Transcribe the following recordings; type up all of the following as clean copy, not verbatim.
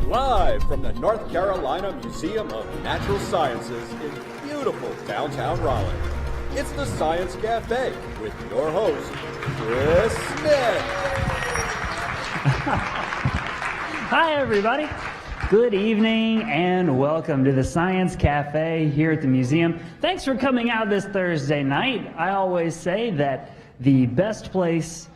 Live from the North Carolina Museum of Natural Sciences in beautiful downtown Raleigh, it's the Science Cafe with your host, Chris Smith. Hi, everybody. Good evening and welcome to the Science Cafe here at the museum. Thanks for coming out this Thursday night. I always say that the best place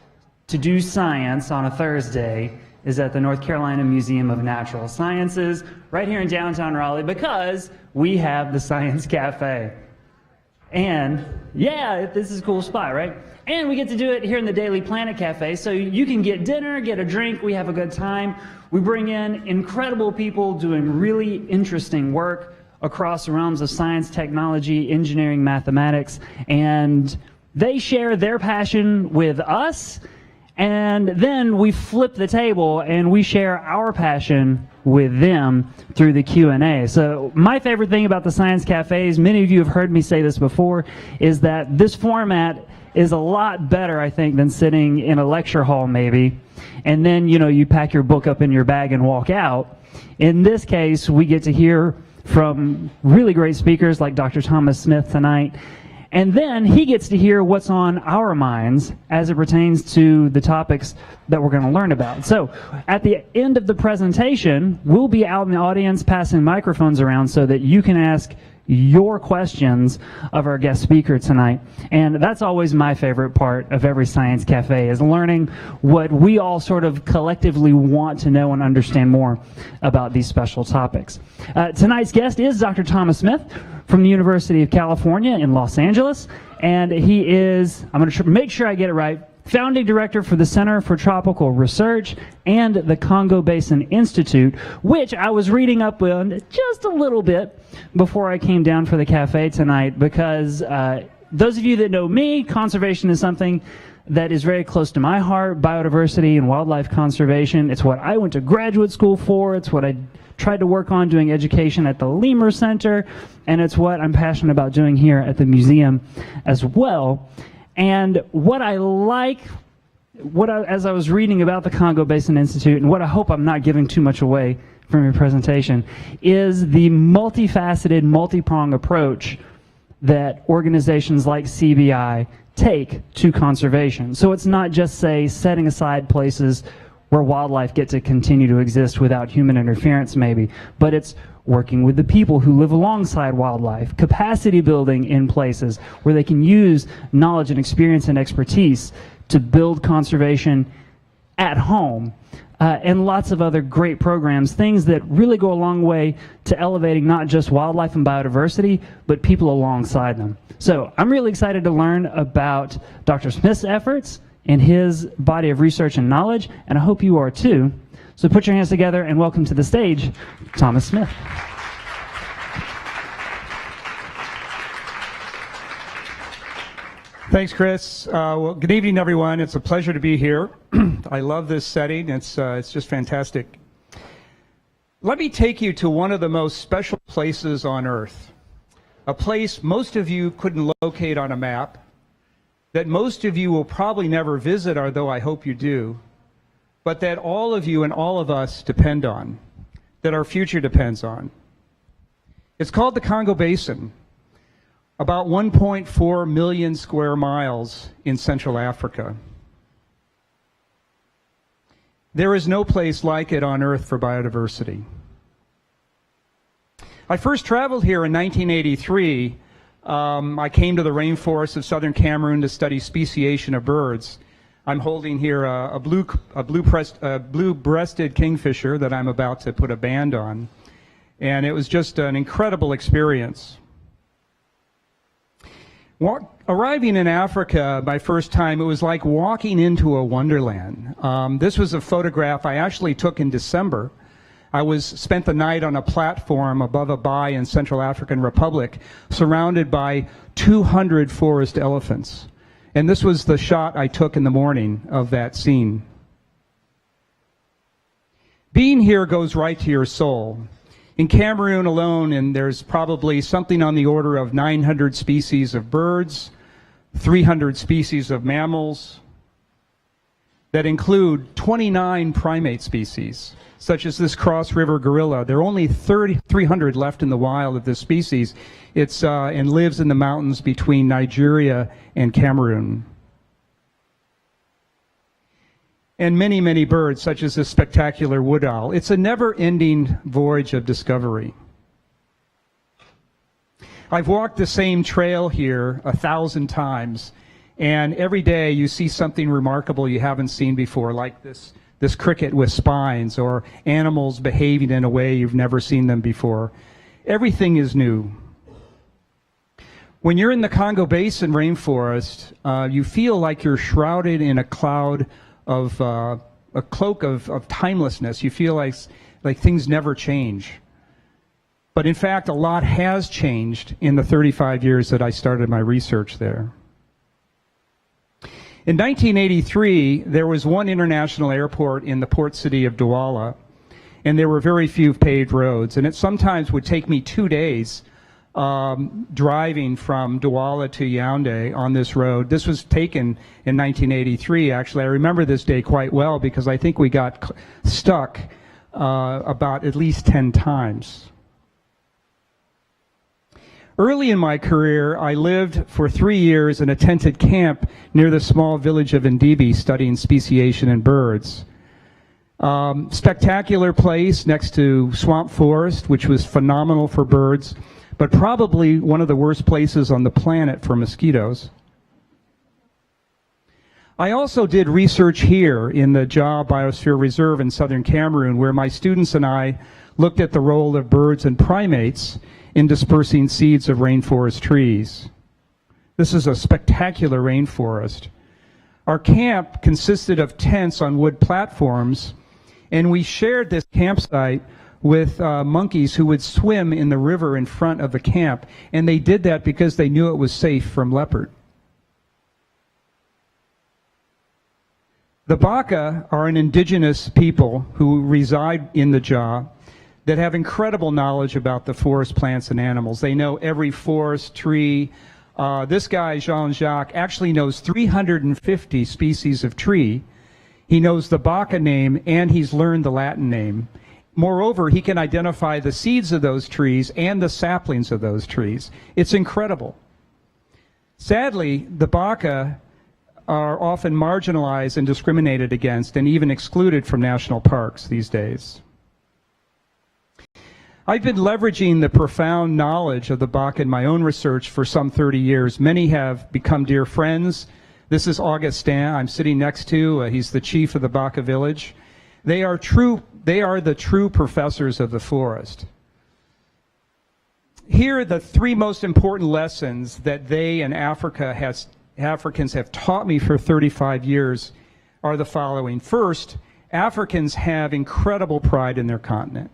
to do science on a Thursday is at the North Carolina Museum of Natural Sciences right here in downtown Raleigh because we have the Science Cafe. And yeah, this is a cool spot, right? And we get to do it here in the Daily Planet Cafe, so you can get dinner, get a drink, we have a good time. We bring in incredible people doing really interesting work across the realms of science, technology, engineering, mathematics, and they share their passion with us, and then we flip the table and we share our passion with them through the Q&A. So my favorite thing about the Science Cafes, many of you have heard me say this before, is that this format is a lot better, I think, than sitting in a lecture hall maybe, and then, you know, you pack your book up in your bag and walk out. In this case, we get to hear from really great speakers like Dr. Thomas Smith tonight, and then he gets to hear what's on our minds as it pertains to the topics that we're going to learn about. So at the end of the presentation, we'll be out in the audience passing microphones around so that you can ask your questions of our guest speaker tonight. And that's always my favorite part of every Science Cafe, is learning what we all sort of collectively want to know and understand more about these special topics. Tonight's guest is Dr. Thomas Smith from the University of California in Los Angeles, and he is, I'm going to make sure I get it right, founding director for the Center for Tropical Research and the Congo Basin Institute, which I was reading up on just a little bit before I came down for the cafe tonight, because those of you that know me, conservation is something that is very close to my heart. Biodiversity and wildlife conservation, it's what I went to graduate school for, it's what I tried to work on doing education at the Lemur Center, and it's what I'm passionate about doing here at the museum as well. And what I like, as I was reading about the Congo Basin Institute, and what I hope I'm not giving too much away from your presentation, is the multifaceted, multi-pronged approach that organizations like CBI take to conservation. So it's not just, say, setting aside places where wildlife get to continue to exist without human interference maybe, but it's working with the people who live alongside wildlife, capacity building in places where they can use knowledge and experience and expertise to build conservation at home, and lots of other great programs, things that really go a long way to elevating not just wildlife and biodiversity, but people alongside them. So I'm really excited to learn about Dr. Smith's efforts and his body of research and knowledge, and I hope you are too. So put your hands together and welcome to the stage, Thomas Smith. Thanks, Chris. Well, good evening, everyone. It's a pleasure to be here. I love this setting. It's just fantastic. Let me take you to one of the most special places on Earth, a place most of you couldn't locate on a map, that most of you will probably never visit, although I hope you do, but that all of you and all of us depend on, that our future depends on. It's called the Congo Basin, about 1.4 million square miles in Central Africa. There is no place like it on Earth for biodiversity. I first traveled here in 1983. I came to the rainforests of southern Cameroon to study speciation of birds. I'm holding here a blue-breasted kingfisher that I'm about to put a band on. And it was just an incredible experience. Arriving in Africa my first time, it was like walking into a wonderland. This was a photograph I actually took in December. I spent the night on a platform above a bay in Central African Republic, surrounded by 200 forest elephants. And this was the shot I took in the morning of that scene. Being here goes right to your soul. In Cameroon alone, and there's probably something on the order of 900 species of birds, 300 species of mammals, that include 29 primate species, such as this cross-river gorilla. There are only 300 left in the wild of this species. It's and lives in the mountains between Nigeria and Cameroon. And many, many birds, such as this spectacular wood owl. It's a never-ending voyage of discovery. I've walked the same trail here 1,000 times, and every day you see something remarkable you haven't seen before, like this cricket with spines, or animals behaving in a way you've never seen them before. Everything is new. When you're in the Congo Basin Rainforest, you feel like you're shrouded in a cloud of a cloak of timelessness. You feel like things never change. But in fact, a lot has changed in the 35 years that I started my research there. In 1983, there was one international airport in the port city of Douala, and there were very few paved roads. And it sometimes would take me 2 days driving from Douala to Yaoundé on this road. This was taken in 1983, actually. I remember this day quite well because I think we got stuck about at least 10 times. Early in my career, I lived for 3 years in a tented camp near the small village of Ndibi studying speciation in birds. Spectacular place next to swamp forest, which was phenomenal for birds, but probably one of the worst places on the planet for mosquitoes. I also did research here in the Dja Biosphere Reserve in southern Cameroon, where my students and I looked at the role of birds and primates in dispersing seeds of rainforest trees. This is a spectacular rainforest. Our camp consisted of tents on wood platforms, and we shared this campsite with monkeys who would swim in the river in front of the camp, and they did that because they knew it was safe from leopard. The Baka are an indigenous people who reside in the Dja that have incredible knowledge about the forest plants and animals. They know every forest, tree. This guy, Jean-Jacques, actually knows 350 species of tree. He knows the Baka name, and he's learned the Latin name. Moreover, he can identify the seeds of those trees and the saplings of those trees. It's incredible. Sadly, the Baka are often marginalized and discriminated against and even excluded from national parks these days. I've been leveraging the profound knowledge of the Baka in my own research for some 30 years. Many have become dear friends. This is Augustin I'm sitting next to. He's the chief of the Baka Village. They are the true professors of the forest. Here are the 3 most important lessons that they and Africans have taught me for 35 years are the following. First, Africans have incredible pride in their continent.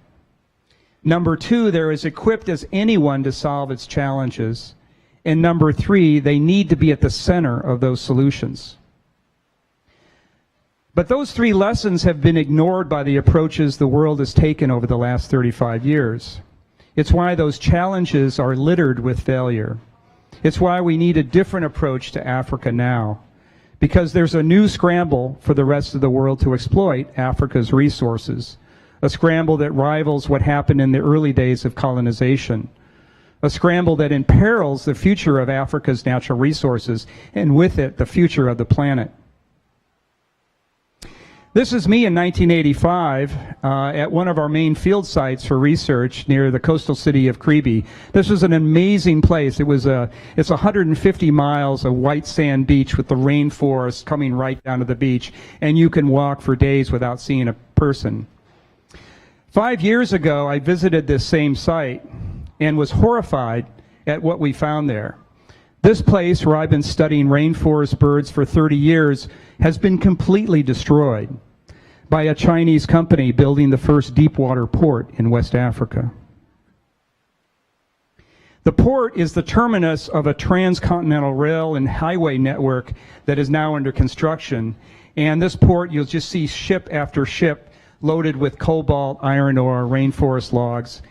Number 2, they're as equipped as anyone to solve its challenges. And number 3, they need to be at the center of those solutions. But those 3 lessons have been ignored by the approaches the world has taken over the last 35 years. It's why those challenges are littered with failure. It's why we need a different approach to Africa now, because there's a new scramble for the rest of the world to exploit Africa's resources, a scramble that rivals what happened in the early days of colonization, a scramble that imperils the future of Africa's natural resources, and with it, the future of the planet. This is me in 1985 at one of our main field sites for research near the coastal city of Kribi. This was an amazing place. It's 150 miles of white sand beach with the rainforest coming right down to the beach, and you can walk for days without seeing a person. 5 years ago, I visited this same site and was horrified at what we found there. This place, where I've been studying rainforest birds for 30 years, has been completely destroyed by a Chinese company building the first deep-water port in West Africa. The port is the terminus of a transcontinental rail and highway network that is now under construction. And this port, you'll just see ship after ship loaded with cobalt, iron ore, rainforest logs,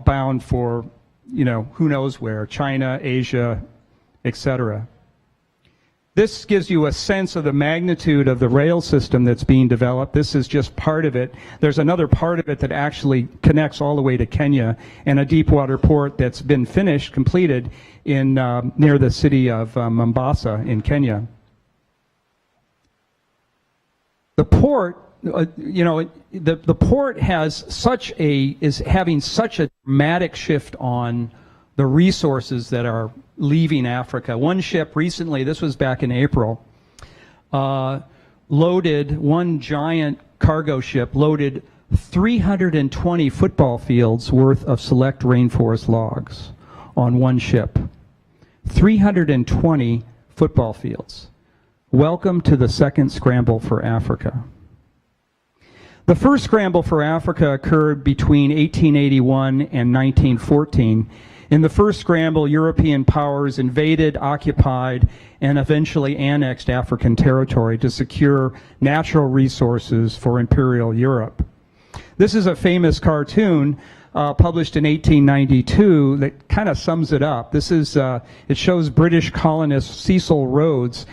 bound for, who knows where, China, Asia, etc. This gives you a sense of the magnitude of the rail system that's being developed. This is just part of it. There's another part of it that actually connects all the way to Kenya, and a deep water port that's been completed in near the city of Mombasa in Kenya. The port, the port is having such a dramatic shift on the resources that are leaving Africa. One ship recently, this was back in April, one giant cargo ship loaded 320 football fields worth of select rainforest logs on one ship. 320 football fields. Welcome to the second scramble for Africa. The first scramble for Africa occurred between 1881 and 1914. In the first scramble, European powers invaded, occupied, and eventually annexed African territory to secure natural resources for Imperial Europe. This is a famous cartoon published in 1892 that kind of sums it up. It shows British colonist Cecil Rhodes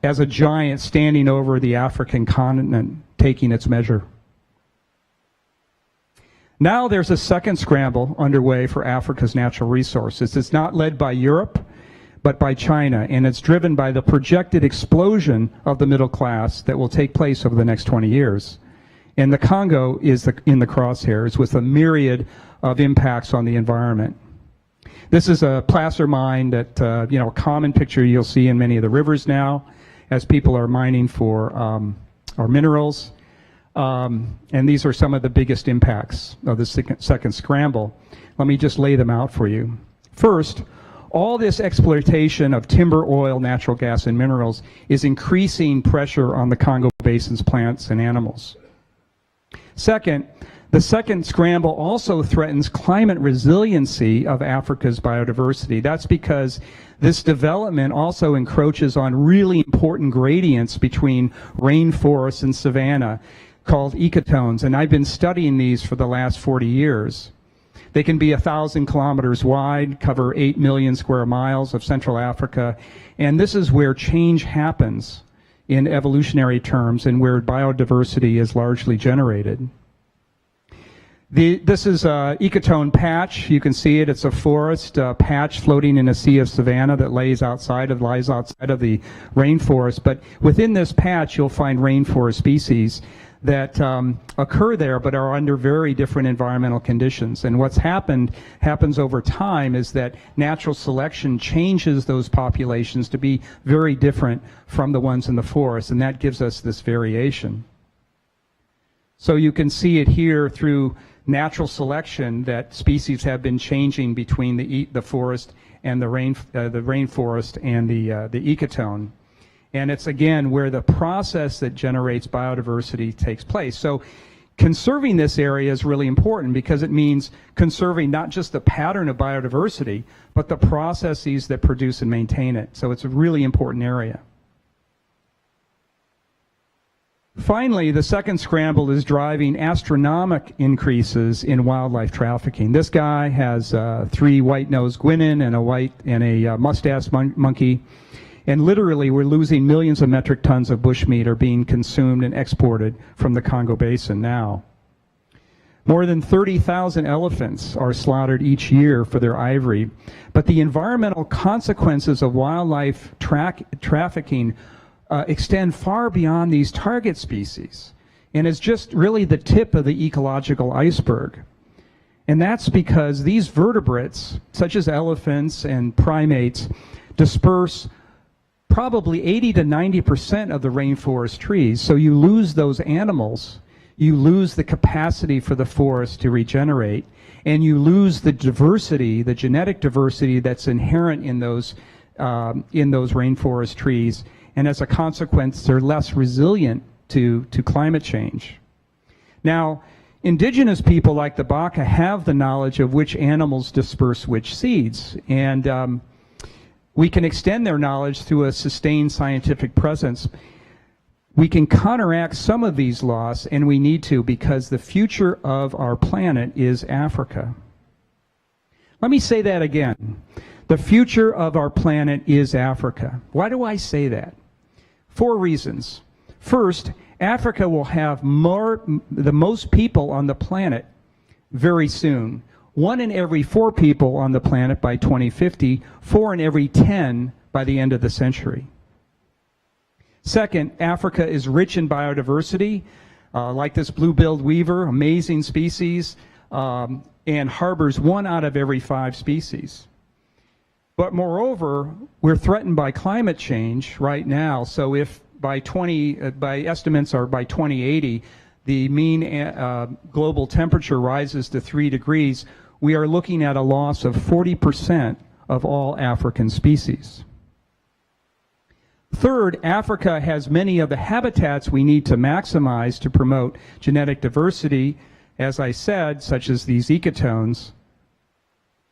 as a giant standing over the African continent, taking its measure. Now there's a second scramble underway for Africa's natural resources. It's not led by Europe, but by China, and it's driven by the projected explosion of the middle class that will take place over the next 20 years. And the Congo is in the crosshairs with a myriad of impacts on the environment. This is a placer mine that, a common picture you'll see in many of the rivers now as people are mining for our minerals. And these are some of the biggest impacts of the second scramble. Let me just lay them out for you. First, all this exploitation of timber, oil, natural gas, and minerals is increasing pressure on the Congo Basin's plants and animals. Second, the second scramble also threatens climate resiliency of Africa's biodiversity. That's because this development also encroaches on really important gradients between rainforests and savanna called ecotones, and I've been studying these for the last 40 years. They can be 1,000 kilometers wide, cover 8 million square miles of Central Africa, and this is where change happens in evolutionary terms and where biodiversity is largely generated. This is an ecotone patch. You can see it. It's a forest patch floating in a sea of savanna that lies outside of the rainforest. But within this patch, you'll find rainforest species that occur there but are under very different environmental conditions. And what's happens over time is that natural selection changes those populations to be very different from the ones in the forest, and that gives us this variation. So you can see it here through natural selection that species have been changing between the forest and the rainforest and the ecotone. And it's, again, where the process that generates biodiversity takes place. So conserving this area is really important because it means conserving not just the pattern of biodiversity, but the processes that produce and maintain it. So it's a really important area. Finally, the second scramble is driving astronomical increases in wildlife trafficking. This guy has 3 white-nosed guinean and a mustache monkey. And literally, we're losing millions of metric tons of bushmeat are being consumed and exported from the Congo Basin now. More than 30,000 elephants are slaughtered each year for their ivory. But the environmental consequences of wildlife trafficking extend far beyond these target species. And it's just really the tip of the ecological iceberg. And that's because these vertebrates, such as elephants and primates, disperse probably 80 to 90% of the rainforest trees. So you lose those animals, you lose the capacity for the forest to regenerate, and you lose the diversity, the genetic diversity that's inherent in those rainforest trees. And as a consequence, they're less resilient to climate change. Now, indigenous people like the Baka have the knowledge of which animals disperse which seeds. And we can extend their knowledge through a sustained scientific presence. We can counteract some of these loss, and we need to, because the future of our planet is Africa. Let me say that again. The future of our planet is Africa. Why do I say that? 4 reasons. First, Africa will have the most people on the planet very soon. 1 in every 4 people on the planet by 2050, 4 in every 10 by the end of the century. Second, Africa is rich in biodiversity, like this blue-billed weaver, amazing species, and harbors 1 out of every 5 species. But moreover, we're threatened by climate change right now. So if by estimates are by 2080, the mean global temperature rises to 3 degrees, we are looking at a loss of 40% of all African species. Third, Africa has many of the habitats we need to maximize to promote genetic diversity, as I said, such as these ecotones.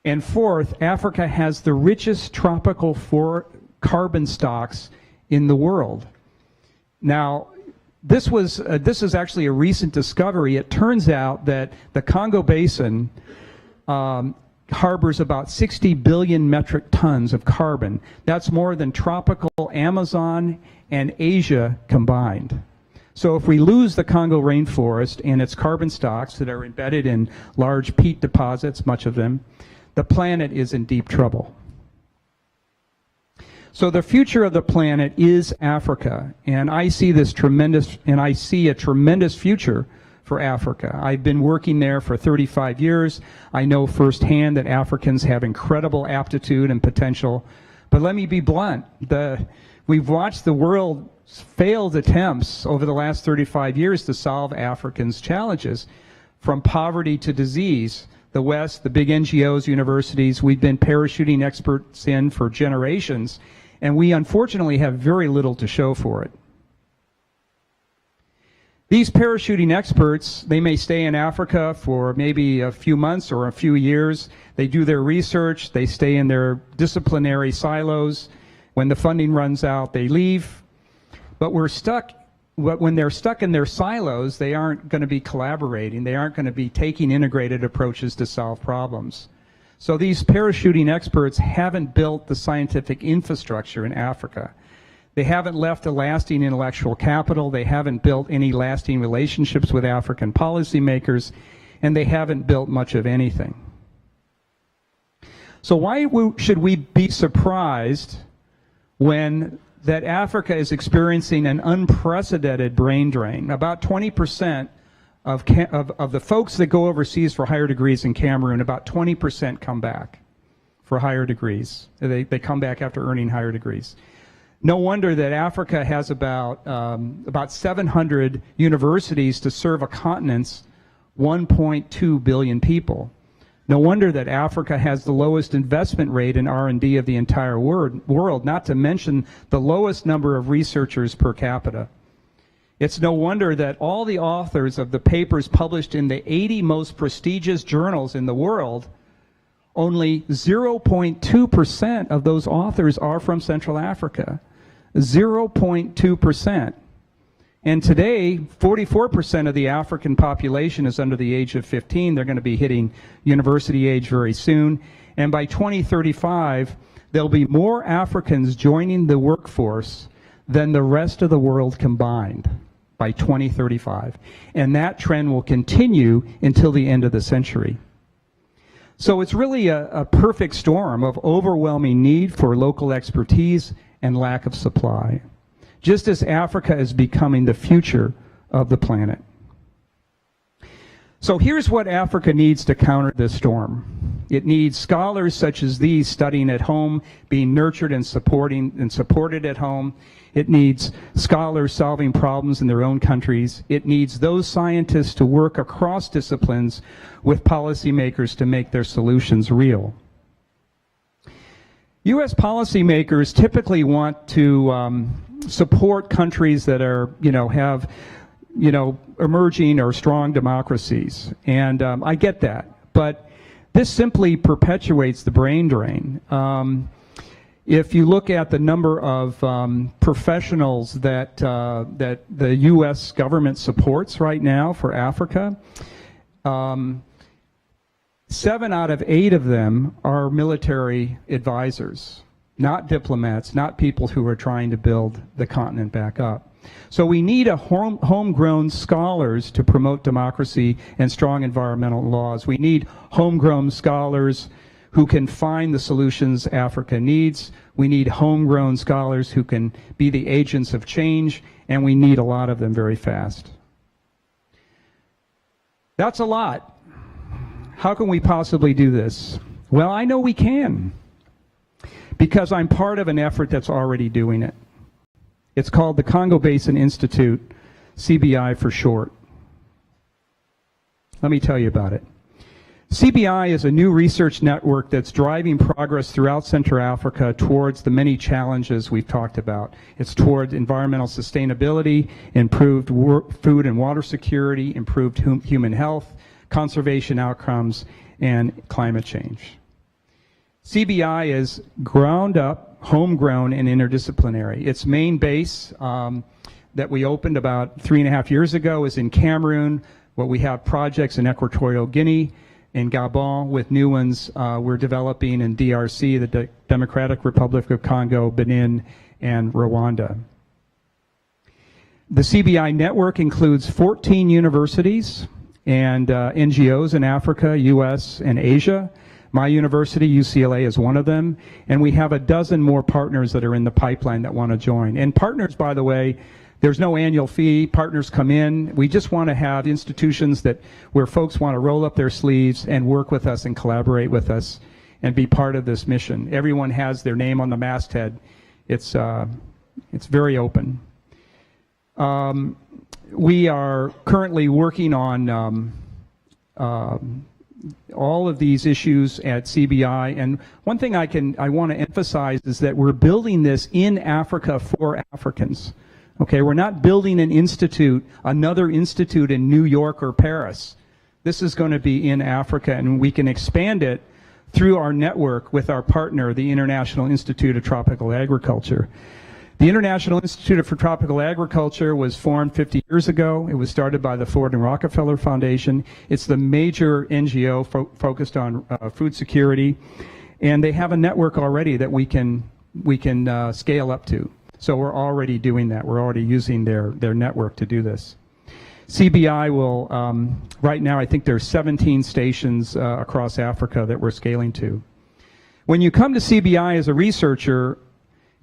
And fourth, Africa has the richest tropical carbon stocks in the world. Now, this is actually a recent discovery. It turns out that the Congo Basin harbors about 60 billion metric tons of carbon. That's more than tropical Amazon and Asia combined. So if we lose the Congo rainforest and its carbon stocks that are embedded in large peat deposits, much of them, the planet is in deep trouble. So the future of the planet is Africa, and I see a tremendous future for Africa. I've been working there for 35 years. I know firsthand that Africans have incredible aptitude and potential. But let me be blunt. We've watched the world's failed attempts over the last 35 years to solve Africans' challenges, from poverty to disease. The West, the big NGOs, universities, we've been parachuting experts in for generations, and we unfortunately have very little to show for it. These parachuting experts, they may stay in Africa for maybe a few months or a few years. They do their research, they stay in their disciplinary silos. When the funding runs out, they leave. But when they're stuck in their silos, they aren't going to be collaborating. They aren't going to be taking integrated approaches to solve problems. So these parachuting experts haven't built the scientific infrastructure in Africa. They haven't left a lasting intellectual capital. They haven't built any lasting relationships with African policymakers, and they haven't built much of anything. So why should we be surprised when that Africa is experiencing an unprecedented brain drain? About 20% of the folks that go overseas for higher degrees in Cameroon, about 20% come back for higher degrees. They come back after earning higher degrees. No wonder that Africa has about 700 universities to serve a continent's 1.2 billion people. No wonder that Africa has the lowest investment rate in R&D of the entire world, not to mention the lowest number of researchers per capita. It's no wonder that all the authors of the papers published in the 80 most prestigious journals in the world, only 0.2% of those authors are from Central Africa. 0.2%. And today, 44% of the African population is under the age of 15. They're going to be hitting university age very soon. And by 2035, there'll be more Africans joining the workforce than the rest of the world combined by 2035. And that trend will continue until the end of the century. So it's really a perfect storm of overwhelming need for local expertise and lack of supply, just as Africa is becoming the future of the planet. So here's what Africa needs to counter this storm. It needs scholars such as these studying at home, being nurtured and supported at home. It needs scholars solving problems in their own countries. It needs those scientists to work across disciplines with policymakers to make their solutions real. U.S. policymakers typically want to support countries that are, have, emerging or strong democracies, and I get that. But this simply perpetuates the brain drain. If you look at the number of professionals that the U.S. government supports right now for Africa, 7 out of 8 of them are military advisors, not diplomats, not people who are trying to build the continent back up. So we need homegrown scholars to promote democracy and strong environmental laws. We need homegrown scholars who can find the solutions Africa needs. We need homegrown scholars who can be the agents of change, and we need a lot of them very fast. That's a lot. How can we possibly do this? Well, I know we can, because I'm part of an effort that's already doing it. It's called the Congo Basin Institute, CBI for short. Let me tell you about it. CBI is a new research network that's driving progress throughout Central Africa towards the many challenges we've talked about. It's toward environmental sustainability, improved food and water security, improved human health, conservation outcomes, and climate change. CBI is ground up, homegrown, and interdisciplinary. Its main base that we opened about 3.5 years ago is in Cameroon, where we have projects in Equatorial Guinea, in Gabon, with new ones we're developing in DRC, the Democratic Republic of Congo, Benin, and Rwanda. The CBI network includes 14 universities and NGOs in Africa, US, and Asia. My university, UCLA, is one of them, and we have a dozen more partners that are in the pipeline that want to join. And partners, by the way, there's no annual fee. Partners come in. We just want to have institutions where folks want to roll up their sleeves and work with us and collaborate with us and be part of this mission. Everyone has their name on the masthead. It's very open. We are currently working on all of these issues at CBI, and one thing I want to emphasize is that we're building this in Africa for Africans. Okay, we're not building an institute, another institute in New York or Paris. This is going to be in Africa, and we can expand it through our network with our partner, the International Institute of Tropical Agriculture. The International Institute for Tropical Agriculture was formed 50 years ago. It was started by the Ford and Rockefeller Foundation. It's the major NGO focused on food security, and they have a network already that we can scale up to. So we're already doing that. We're already using their network to do this. CBI will, right now I think there's 17 stations across Africa that we're scaling to. When you come to CBI as a researcher,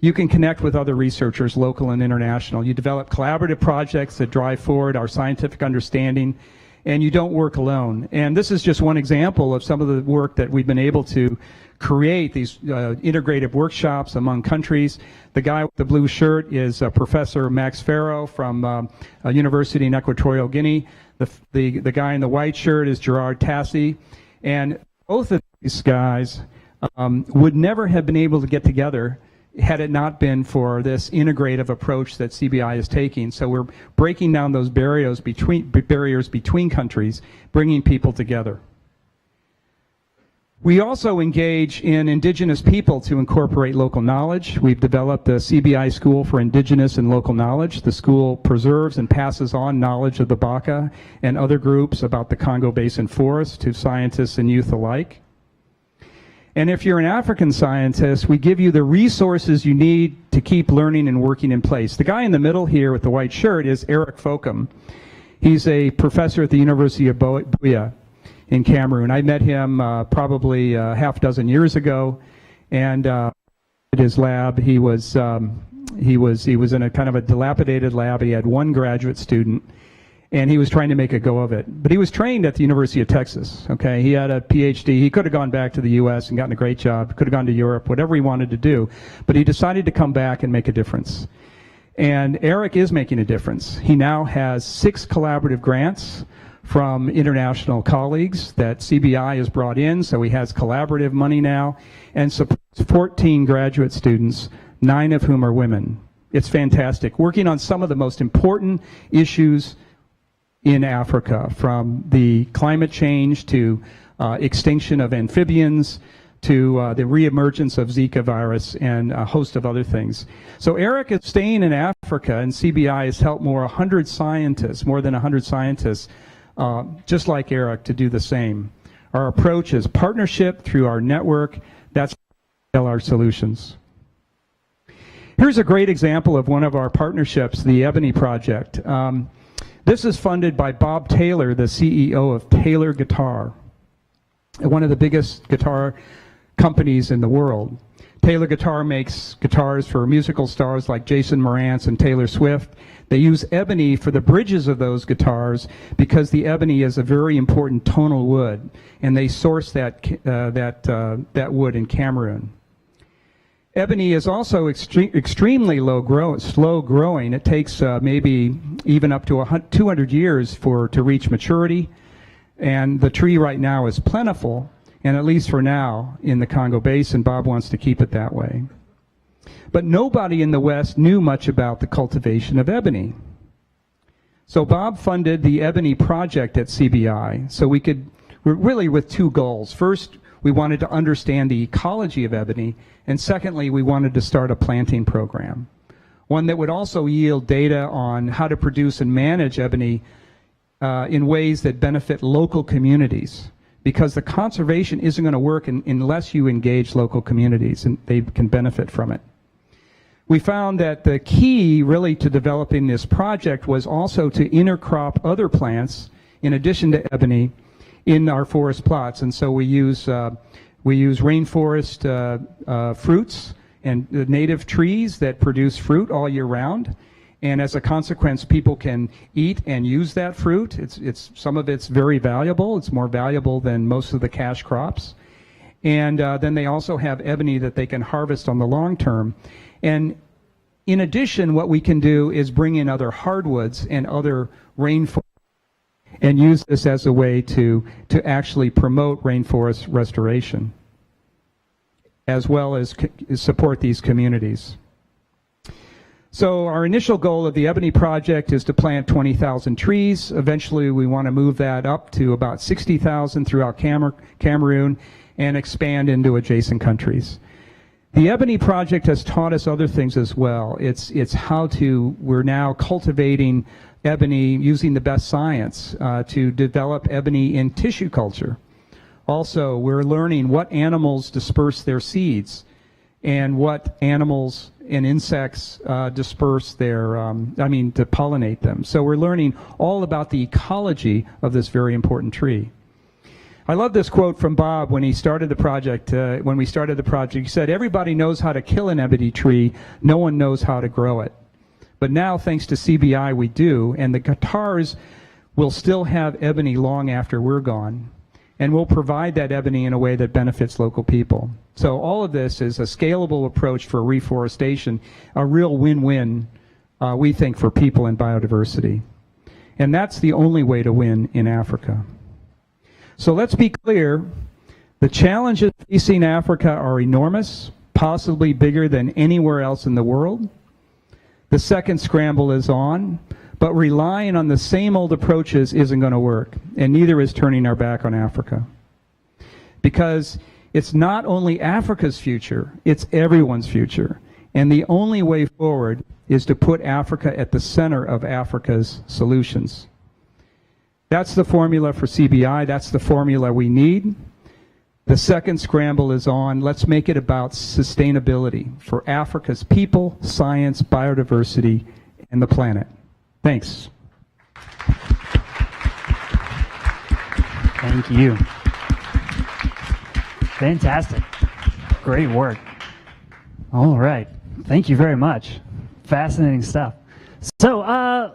you can connect with other researchers, local and international. You develop collaborative projects that drive forward our scientific understanding, and you don't work alone. And this is just one example of some of the work that we've been able to create, these integrative workshops among countries. The guy with the blue shirt is Professor Max Farrow from a university in Equatorial Guinea. The guy in the white shirt is Gerard Tassi. And both of these guys would never have been able to get together had it not been for this integrative approach that CBI is taking. So we're breaking down those barriers between countries, bringing people together. We also engage in indigenous people to incorporate local knowledge. We've developed the CBI School for Indigenous and Local Knowledge. The school preserves and passes on knowledge of the Baka and other groups about the Congo Basin Forest to scientists and youth alike. And if you're an African scientist, we give you the resources you need to keep learning and working in place. The guy in the middle here with the white shirt is Eric Fokum. He's a professor at the University of Buea in Cameroon. I met him probably half a dozen years ago, and at his lab, he was in a kind of a dilapidated lab. He had one graduate student, and he was trying to make a go of it. But he was trained at the University of Texas, okay? He had a PhD. He could have gone back to the US and gotten a great job, could have gone to Europe, whatever he wanted to do. But he decided to come back and make a difference. And Eric is making a difference. He now has 6 collaborative grants from international colleagues that CBI has brought in, so he has collaborative money now, and supports 14 graduate students, 9 of whom are women. It's fantastic. Working on some of the most important issues in Africa, from the climate change to extinction of amphibians to the reemergence of Zika virus and a host of other things. So Eric is staying in Africa, and CBI has helped more than 100 scientists, just like Eric, to do the same Our approach is partnership through our network. That's our solutions. Here's a great example of one of our partnerships, the Ebony Project. This is funded by Bob Taylor, the CEO of Taylor Guitar, one of the biggest guitar companies in the world. Taylor Guitar makes guitars for musical stars like Jason Mraz and Taylor Swift. They use ebony for the bridges of those guitars because the ebony is a very important tonal wood, and they source that wood in Cameroon. Ebony is also extremely slow growing. It takes maybe even up to 200 years to reach maturity, and the tree right now is plentiful, and at least for now in the Congo Basin, Bob wants to keep it that way. But nobody in the West knew much about the cultivation of ebony. So Bob funded the Ebony Project at CBI, so we're really with two goals. First, we wanted to understand the ecology of ebony, and secondly, we wanted to start a planting program, one that would also yield data on how to produce and manage ebony in ways that benefit local communities, because the conservation isn't going to work unless you engage local communities and they can benefit from it. We found that the key really to developing this project was also to intercrop other plants in addition to ebony in our forest plots, and so we use rainforest fruits and native trees that produce fruit all year round, and as a consequence, people can eat and use that fruit. Some of it's very valuable. It's more valuable than most of the cash crops, and then they also have ebony that they can harvest on the long term. And in addition, what we can do is bring in other hardwoods and other rainforests and use this as a way to actually promote rainforest restoration, as well as support these communities. So our initial goal of the Ebony Project is to plant 20,000 trees. Eventually we want to move that up to about 60,000 throughout Cameroon and expand into adjacent countries. The Ebony Project has taught us other things as well. We're now cultivating ebony using the best science to develop ebony in tissue culture. Also, we're learning what animals disperse their seeds and what animals and insects disperse their, to pollinate them. So we're learning all about the ecology of this very important tree. I love this quote from Bob when he started the project. When we started the project, he said, "Everybody knows how to kill an ebony tree. No one knows how to grow it. But now, thanks to CBI, we do, and the guitars will still have ebony long after we're gone. And we'll provide that ebony in a way that benefits local people." So all of this is a scalable approach for reforestation, a real win-win, we think, for people and biodiversity. And that's the only way to win in Africa. So let's be clear, the challenges facing Africa are enormous, possibly bigger than anywhere else in the world. The second scramble is on, but relying on the same old approaches isn't going to work, and neither is turning our back on Africa. Because it's not only Africa's future, it's everyone's future. And the only way forward is to put Africa at the center of Africa's solutions. That's the formula for CBI. That's the formula we need. The second scramble is on. Let's make it about sustainability for Africa's people, science, biodiversity, and the planet. Thanks. Thank you. Fantastic. Great work. All right. Thank you very much. Fascinating stuff. So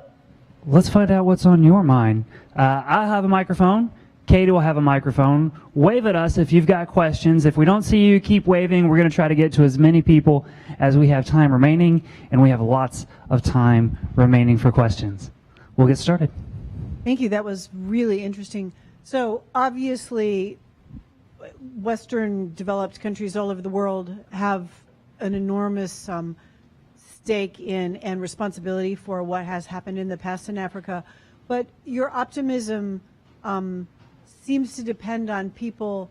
let's find out what's on your mind. I'll have a microphone. Katie will have a microphone. Wave at us if you've got questions. If we don't see you, keep waving. We're going to try to get to as many people as we have time remaining, and we have lots of time remaining for questions. We'll get started. Thank you. That was really interesting. So obviously, Western developed countries all over the world have an enormous stake in and responsibility for what has happened in the past in Africa. But your optimism seems to depend on people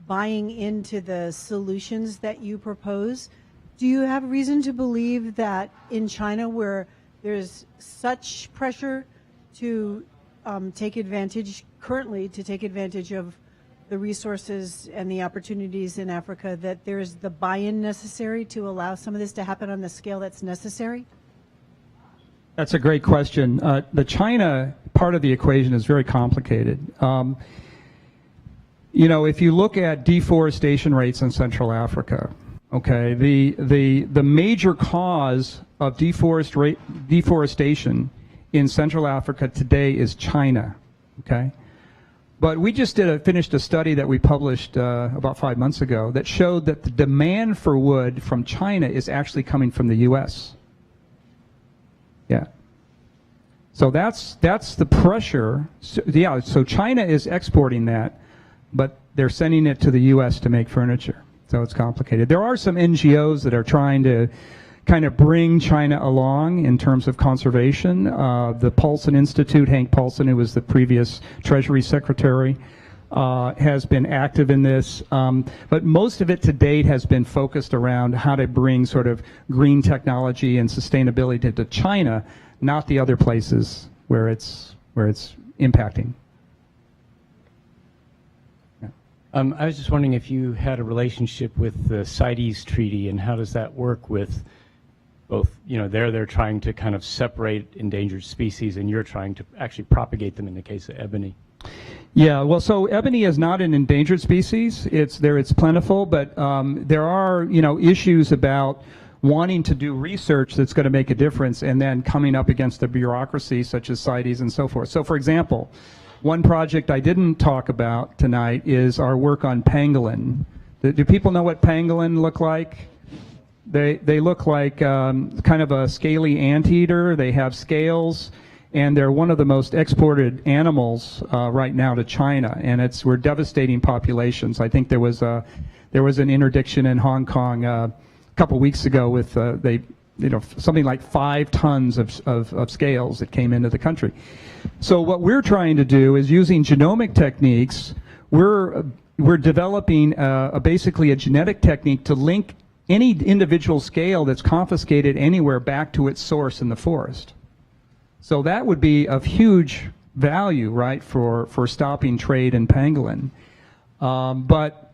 buying into the solutions that you propose. Do you have reason to believe that in China, where there's such pressure to take advantage of the resources and the opportunities in Africa, that there's the buy-in necessary to allow some of this to happen on the scale that's necessary? That's a great question. The China part of the equation is very complicated. You know, if you look at deforestation rates in Central Africa, okay, the major cause of deforestation in Central Africa today is China, okay? But we just finished a study that we published about 5 months ago that showed that the demand for wood from China is actually coming from the U.S. Yeah. So that's the pressure. So China is exporting that, but they're sending it to the U.S. to make furniture. So it's complicated. There are some NGOs that are trying to kind of bring China along in terms of conservation. The Paulson Institute, Hank Paulson, who was the previous Treasury Secretary, has been active in this. But most of it to date has been focused around how to bring sort of green technology and sustainability to China, not the other places where it's impacting. I was just wondering if you had a relationship with the CITES Treaty, and how does that work with both, you know, they're trying to kind of separate endangered species, and you're trying to actually propagate them in the case of ebony. Yeah, well, so ebony is not an endangered species. It's plentiful, but there are, you know, issues about wanting to do research that's going to make a difference and then coming up against the bureaucracy such as CITES and so forth. So, for example, one project I didn't talk about tonight is our work on pangolin. Do people know what pangolin look like? They look like kind of a scaly anteater. They have scales, and they're one of the most exported animals right now to China, and we're devastating populations. I think there was an interdiction in Hong Kong a couple weeks ago with something like 5 tons of scales that came into the country. So what we're trying to do is, using genomic techniques, we're developing basically a genetic technique to link any individual scale that's confiscated anywhere back to its source in the forest. So that would be of huge value, right, for stopping trade in pangolin. But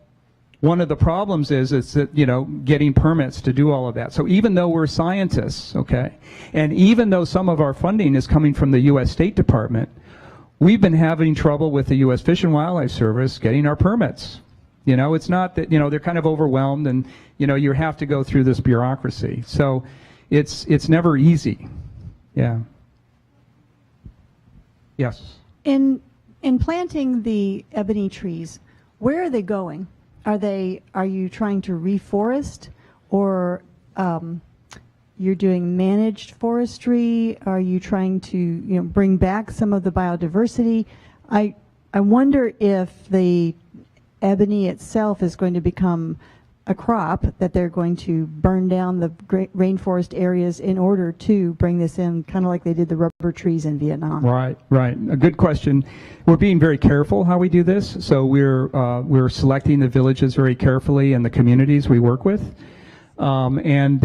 one of the problems is that, you know, getting permits to do all of that. So even though we're scientists, okay, and even though some of our funding is coming from the U.S. State Department, we've been having trouble with the U.S. Fish and Wildlife Service getting our permits. You know, it's not that, you know, they're kind of overwhelmed, and, you know, you have to go through this bureaucracy. So it's never easy. Yeah. Yes. In planting the ebony trees, where are they going? Are you trying to reforest, or you're doing managed forestry? Are you trying to, you know, bring back some of the biodiversity? I wonder if the ebony itself is going to become a crop that they're going to burn down the great rainforest areas in order to bring this in, kind of like they did the rubber trees in Vietnam. Right. A good question. We're being very careful how we do this. So we're selecting the villages very carefully and the communities we work with. And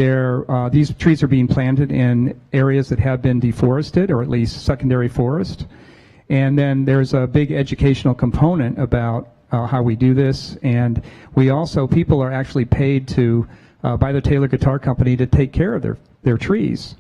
these trees are being planted in areas that have been deforested, or at least secondary forest. And then there's a big educational component about how we do this, and people are actually paid to by the Taylor Guitar Company to take care of their trees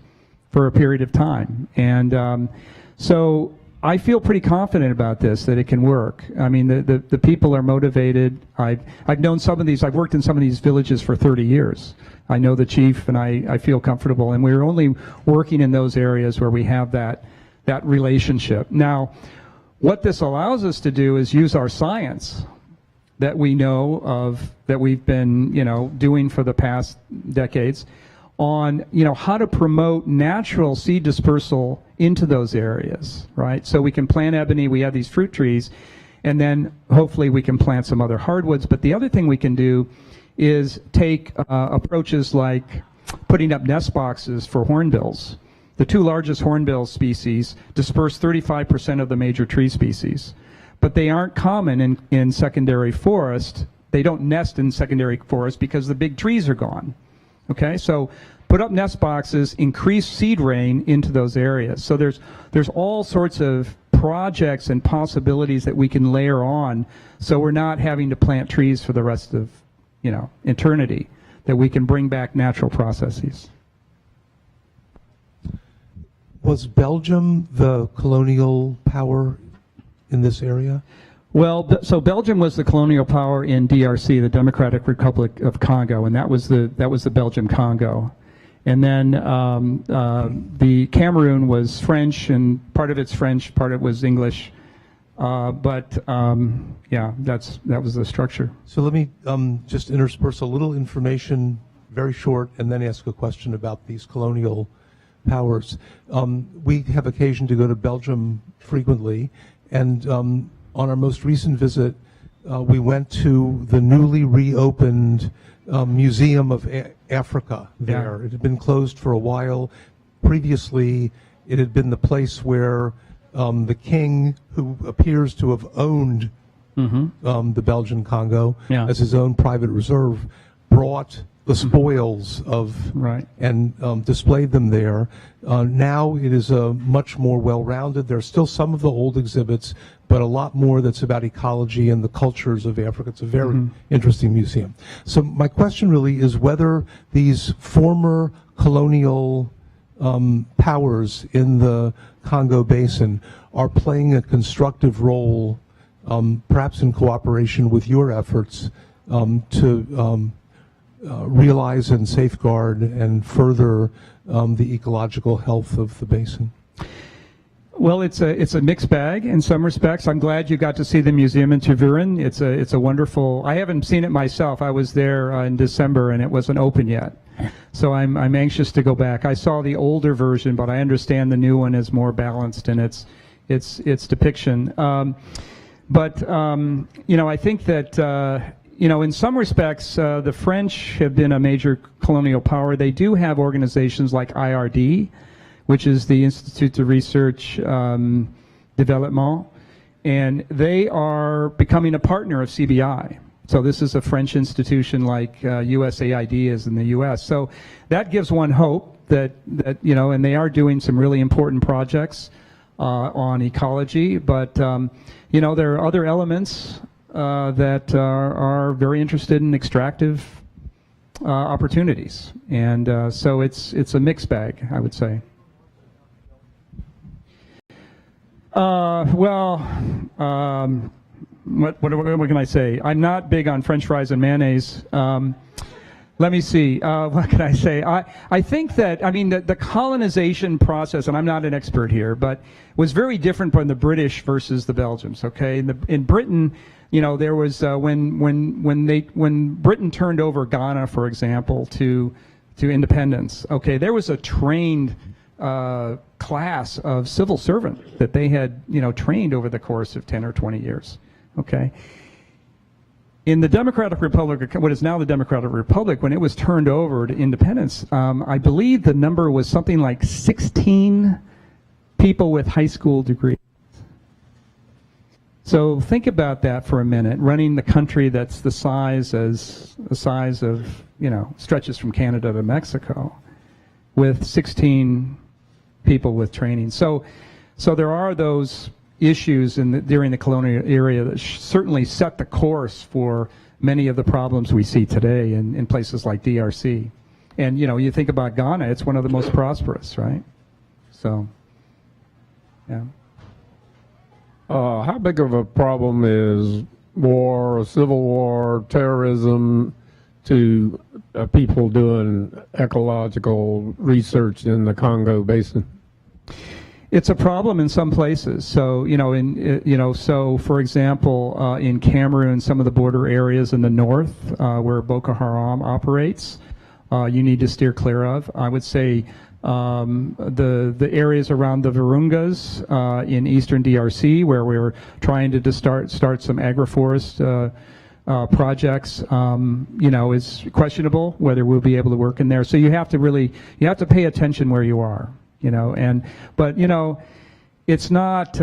for a period of time. And so I feel pretty confident about this, that it can work. I mean, the people are motivated. I've known some of these. I've worked in some of these villages for 30 years. I know the chief, and I feel comfortable. And we're only working in those areas where we have that relationship. Now, what this allows us to do is use our science that we know of, that we've been, you know, doing for the past decades, on, you know, how to promote natural seed dispersal into those areas, right? So we can plant ebony, we have these fruit trees, and then hopefully we can plant some other hardwoods. But the other thing we can do is take approaches like putting up nest boxes for hornbills. The 2 largest hornbill species disperse 35% of the major tree species, but they aren't common in secondary forest. They don't nest in secondary forest because the big trees are gone. Okay, so put up nest boxes, increase seed rain into those areas. So there's all sorts of projects and possibilities that we can layer on, so we're not having to plant trees for the rest of, eternity, that we can bring back natural processes. Was Belgium the colonial power in this area? Well, so Belgium was the colonial power in DRC, the Democratic Republic of Congo, and that was the Belgium Congo. And then the Cameroon was French, and part of it's French, part of it was English. That was the structure. So let me just intersperse a little information, very short, and then ask a question about these colonial powers. We have occasion to go to Belgium frequently, and on our most recent visit, we went to the newly reopened Museum of Africa there. Yeah. It had been closed for a while. Previously, it had been the place where the king, who appears to have owned the Belgian Congo as his own private reserve, brought the spoils of and displayed them there. Now it is a much more well-rounded. There's still some of the old exhibits, but a lot more that's about ecology and the cultures of Africa. It's a very interesting museum. So my question really is whether these former colonial powers in the Congo Basin are playing a constructive role, perhaps in cooperation with your efforts, to realize and safeguard and further the ecological health of the basin? Well, it's a mixed bag in some respects. I'm glad you got to see the museum in Tervuren. It's a wonderful. I haven't seen it myself. I was there in December and it wasn't open yet, so I'm anxious to go back. I saw the older version, but I understand the new one is more balanced in its depiction. I think that. In some respects, the French have been a major colonial power. They do have organizations like IRD, which is the Institute de Research Development, and they are becoming a partner of CBI. So this is a French institution like USAID is in the U.S. So that gives one hope that and they are doing some really important projects on ecology. But there are other elements that are very interested in extractive opportunities, and so it's a mixed bag, I would say. What can I say? I'm not big on French fries and mayonnaise. Let me see. What can I say? I think that, the colonization process, and I'm not an expert here, but was very different from the British versus the Belgians. Okay, in Britain, there was when Britain turned over Ghana, for example, to independence. Okay, there was a trained class of civil servant that they had trained over the course of 10 or 20 years. Okay. In the Democratic Republic, what is now the Democratic Republic, when it was turned over to independence, I believe the number was something like 16 people with high school degrees. So think about that for a minute, running the country that's the size of, stretches from Canada to Mexico, with 16 people with training. So there are those issues during the colonial era that certainly set the course for many of the problems we see today in places like DRC. And you think about Ghana, it's one of the most prosperous, right? So, yeah. How big of a problem is war, civil war, terrorism to people doing ecological research in the Congo Basin? It's a problem in some places. So, so for example, in Cameroon, some of the border areas in the north where Boko Haram operates, you need to steer clear of. I would say the areas around the Virungas in eastern DRC, where we're trying to start some agroforest projects, is questionable whether we'll be able to work in there. So you have to pay attention where you are. But it's not,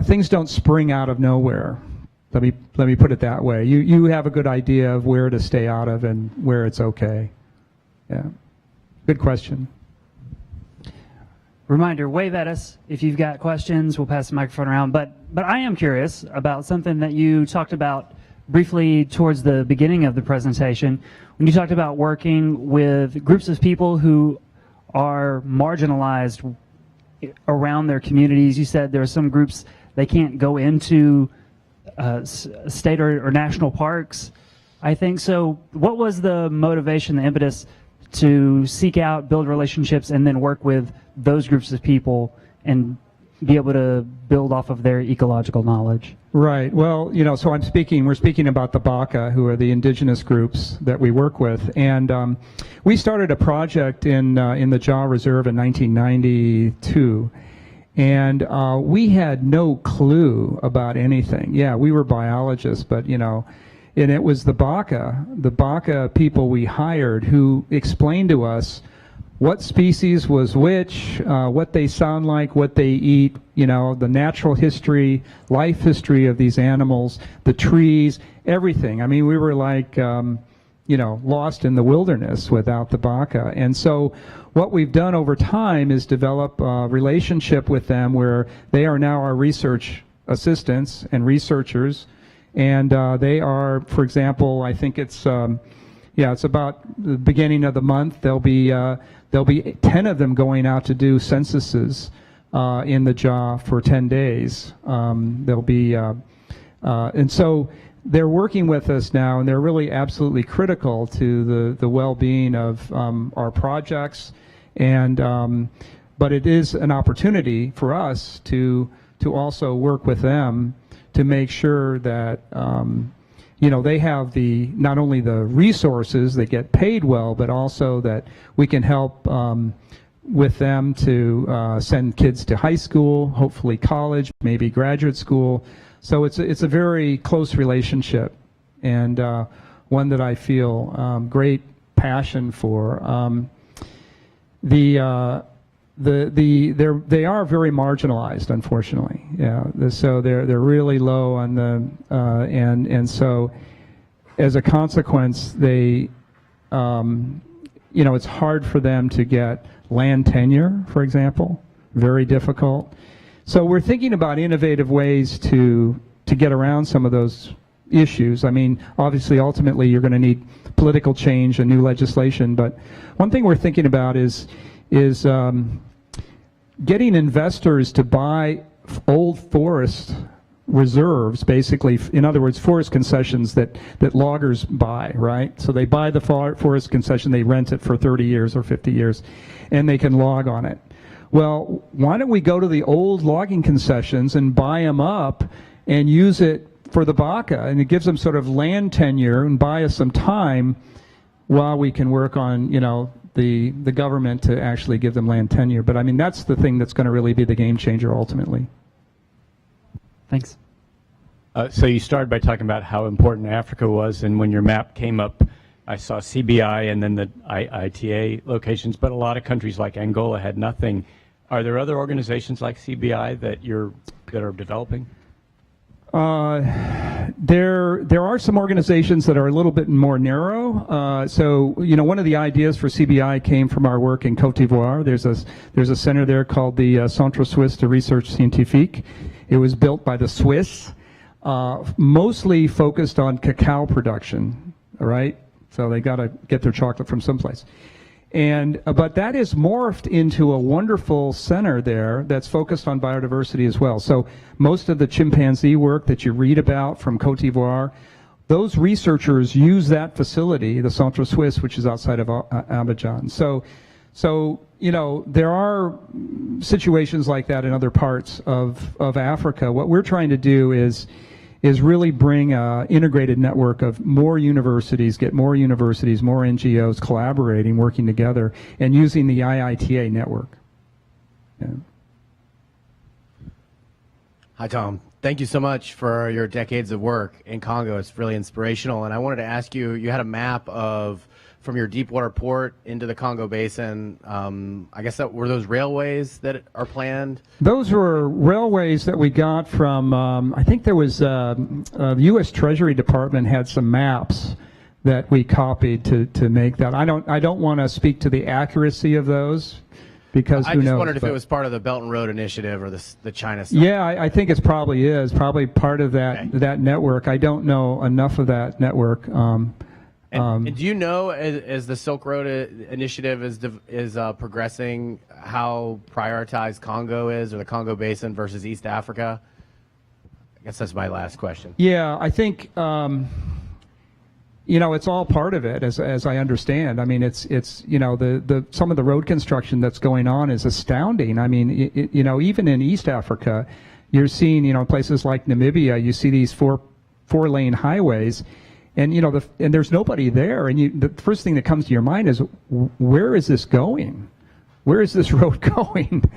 things don't spring out of nowhere. Let me put it that way. You have a good idea of where to stay out of and where it's okay. Yeah. Good question. Reminder, wave at us if you've got questions. We'll pass the microphone around. But I am curious about something that you talked about briefly towards the beginning of the presentation, when you talked about working with groups of people who are marginalized around their communities. You said there are some groups, they can't go into state or national parks, I think. So what was the motivation, the impetus to seek out, build relationships, and then work with those groups of people and be able to build off of their ecological knowledge? Right. Well, so we're speaking about the Baka, who are the indigenous groups that we work with. And we started a project in the Jaw Reserve in 1992. And we had no clue about anything. Yeah, we were biologists, but, and it was the Baka people we hired who explained to us what species was which, what they sound like, what they eat, the natural history, life history of these animals, the trees, everything. I mean, we were like, lost in the wilderness without the Baka. And so what we've done over time is develop a relationship with them where they are now our research assistants and researchers. And they are, for example, I think it's about the beginning of the month. There'll be 10 of them going out to do censuses in the Jaw for 10 days. And so they're working with us now, and they're really absolutely critical to the well-being of our projects. And but it is an opportunity for us to also work with them to make sure that they have not only the resources, they get paid well, but also that we can help with them to send kids to high school, hopefully college, maybe graduate school. So it's a very close relationship, and one that I feel great passion for. They are very marginalized, unfortunately. Yeah, so they're really low on the and so as a consequence, they it's hard for them to get land tenure, for example, very difficult. So we're thinking about innovative ways to get around some of those issues. I mean, obviously, ultimately, you're going to need political change and new legislation. But one thing we're thinking about is getting investors to buy old forest reserves, basically, in other words, forest concessions that loggers buy, right? So they buy the forest concession, they rent it for 30 years or 50 years, and they can log on it. Well, why don't we go to the old logging concessions and buy them up and use it for the Baka? And it gives them sort of land tenure and buy us some time while we can work on, the government to actually give them land tenure. But I mean, that's the thing that's going to really be the game changer ultimately. Thanks. So you started by talking about how important Africa was, and when your map came up, I saw CBI and then the IITA locations, but a lot of countries like Angola had nothing. Are there other organizations like CBI that are developing? There are some organizations that are a little bit more narrow. So one of the ideas for CBI came from our work in Côte d'Ivoire. There's a center there called the Centre Suisse de Recherche Scientifique. It was built by the Swiss, mostly focused on cacao production. All right, so they got to get their chocolate from someplace. But that is morphed into a wonderful center there that's focused on biodiversity as well. So most of the chimpanzee work that you read about from Côte d'Ivoire, those researchers use that facility, the Centre Suisse, which is outside of Abidjan. So there are situations like that in other parts of Africa. What we're trying to do is really bring an integrated network of more universities, get more universities, more NGOs collaborating, working together, and using the IITA network. Yeah. Hi, Tom. Thank you so much for your decades of work in Congo. It's really inspirational. And I wanted to ask you, you had a map from your deepwater port into the Congo Basin. I guess were those railways that are planned? Those were railways that we got from, I think there was, the U.S. Treasury Department had some maps that we copied to make that. I don't want to speak to the accuracy of those, because I who just knows? wondered if but- it was part of the Belt and Road Initiative or the China stuff. Yeah, I think it's probably part of that network. I don't know enough of that network. And do you know, as the Silk Road Initiative is progressing, how prioritized Congo is, or the Congo Basin versus East Africa? I guess that's my last question. Yeah, I think it's all part of it, as I understand. I mean, it's the some of the road construction that's going on is astounding. I mean, even in East Africa, you're seeing places like Namibia, you see these four-lane highways. And and there's nobody there, and the first thing that comes to your mind is, where is this going? Where is this road going?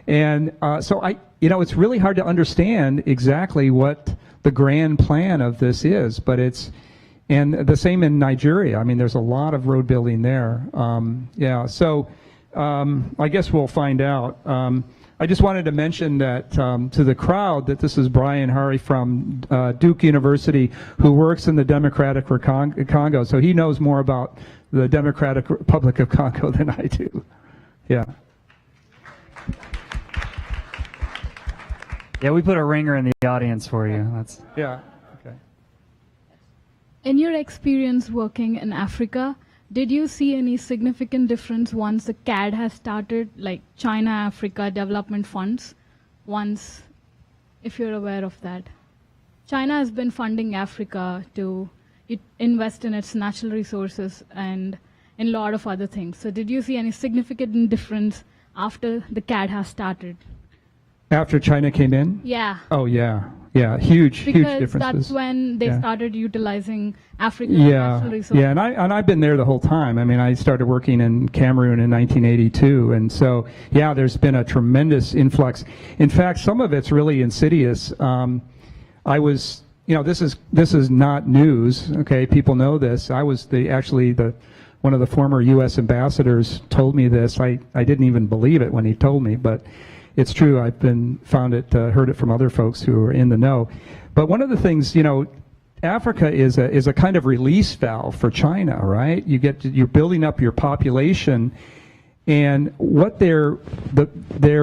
And so it's really hard to understand exactly what the grand plan of this is, but and the same in Nigeria. I mean, there's a lot of road building there. So I guess we'll find out. I just wanted to mention that to the crowd that this is Brian Hari from Duke University, who works in the Democratic Congo. So he knows more about the Democratic Republic of Congo than I do. Yeah. Yeah, we put a ringer in the audience for you. That's Yeah. Okay. In your experience working in Africa, did you see any significant difference once the CAD has started, like China-Africa Development Funds, if you're aware of that? China has been funding Africa to invest in its natural resources and in a lot of other things. So did you see any significant difference after the CAD has started? After China came in? Yeah. Oh, yeah. Yeah, huge differences. Because that's when they started utilizing African Yeah, natural resources. yeah, and I've been there the whole time. I mean, I started working in Cameroon in 1982, and so yeah, there's been a tremendous influx. In fact, some of it's really insidious. I was, this is not news. Okay, people know this. I was one of the former U.S. ambassadors told me this. I didn't even believe it when he told me, but it's true. I've heard it from other folks who are in the know. But one of the things, Africa is a kind of release valve for China, right? You're building up your population, and what they're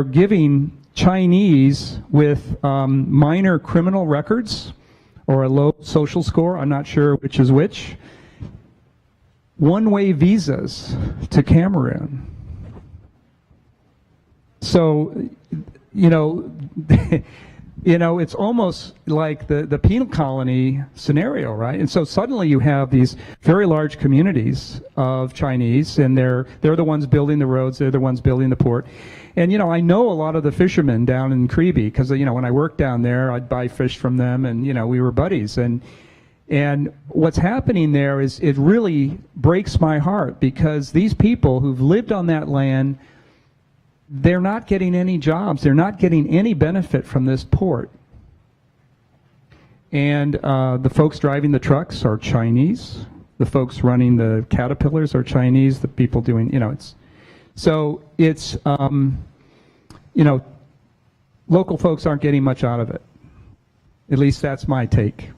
giving Chinese with minor criminal records or a low social score, I'm not sure which is which, one-way visas to Cameroon. So, it's almost like the penal colony scenario, right? And so suddenly you have these very large communities of Chinese, and they're the ones building the roads, they're the ones building the port. And, I know a lot of the fishermen down in Kribi, because, when I worked down there, I'd buy fish from them, and, we were buddies. And what's happening there is, it really breaks my heart, because these people who've lived on that land, they're not getting any jobs. They're not getting any benefit from this port. And the folks driving the trucks are Chinese. The folks running the Caterpillars are Chinese. The people doing, local folks aren't getting much out of it. At least that's my take.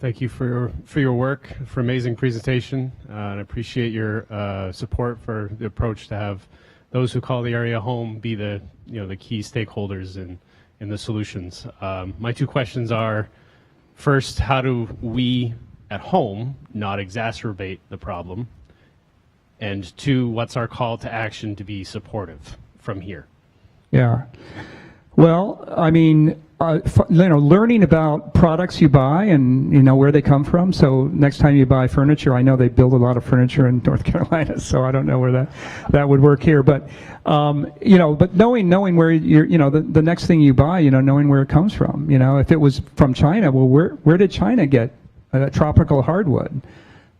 Thank you for your work, for amazing presentation, and I appreciate your support for the approach to have those who call the area home be the key stakeholders in the solutions. My two questions are: first, how do we at home not exacerbate the problem? And two, what's our call to action to be supportive from here? Yeah. Well, I mean, learning about products you buy and where they come from. So next time you buy furniture, I know they build a lot of furniture in North Carolina, so I don't know where that would work here. But but knowing where the next thing you buy, knowing where it comes from. If it was from China, well, where did China get tropical hardwood?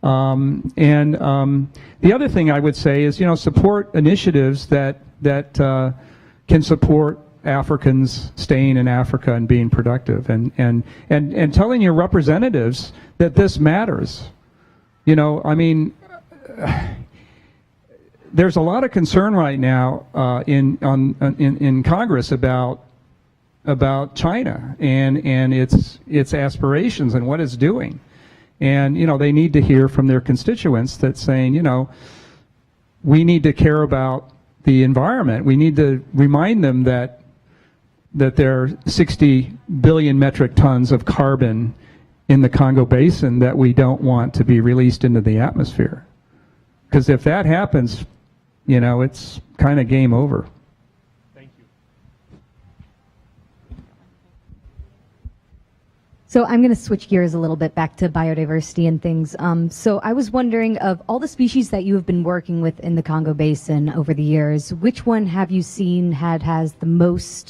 The other thing I would say is support initiatives that can support Africans staying in Africa and being productive, and telling your representatives that this matters. I mean, there's a lot of concern right now in Congress about China and its aspirations and what it's doing, and they need to hear from their constituents that saying we need to care about the environment. We need to remind them that there are 60 billion metric tons of carbon in the Congo Basin that we don't want to be released into the atmosphere. Because if that happens, you know, it's kind of game over. Thank you. So I'm going to switch gears a little bit back to biodiversity and things. So I was wondering, of all the species that you have been working with in the Congo Basin over the years, which one have you seen has the most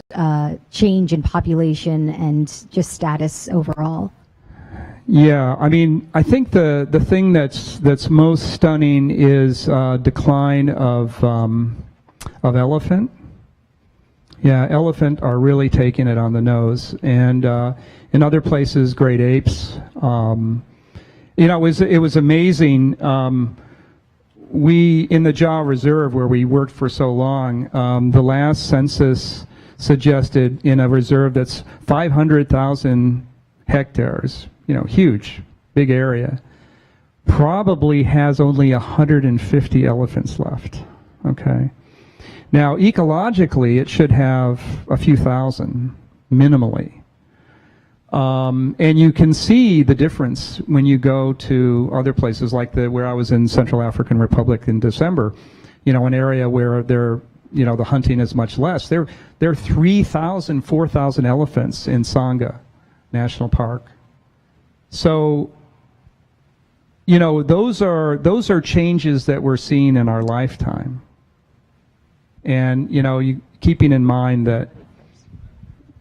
change in population and just status overall? Yeah, I mean, I think the thing that's most stunning is decline of elephant. Yeah, elephant are really taking it on the nose, and in other places, great apes. You know, it was amazing. We in the Jaw Reserve, where we worked for so long, the last census suggested in a reserve that's 500,000 hectares. You know, huge, big area, probably has only 150 elephants left, okay? Now, ecologically, it should have a few thousand, minimally. And you can see the difference when you go to other places like where I was in Central African Republic in December, you know, an area where you know, the hunting is much less. There are 3,000, 4,000 elephants in Sangha National Park. So, you know, those are changes that we're seeing in our lifetime. And, you know, keeping in mind that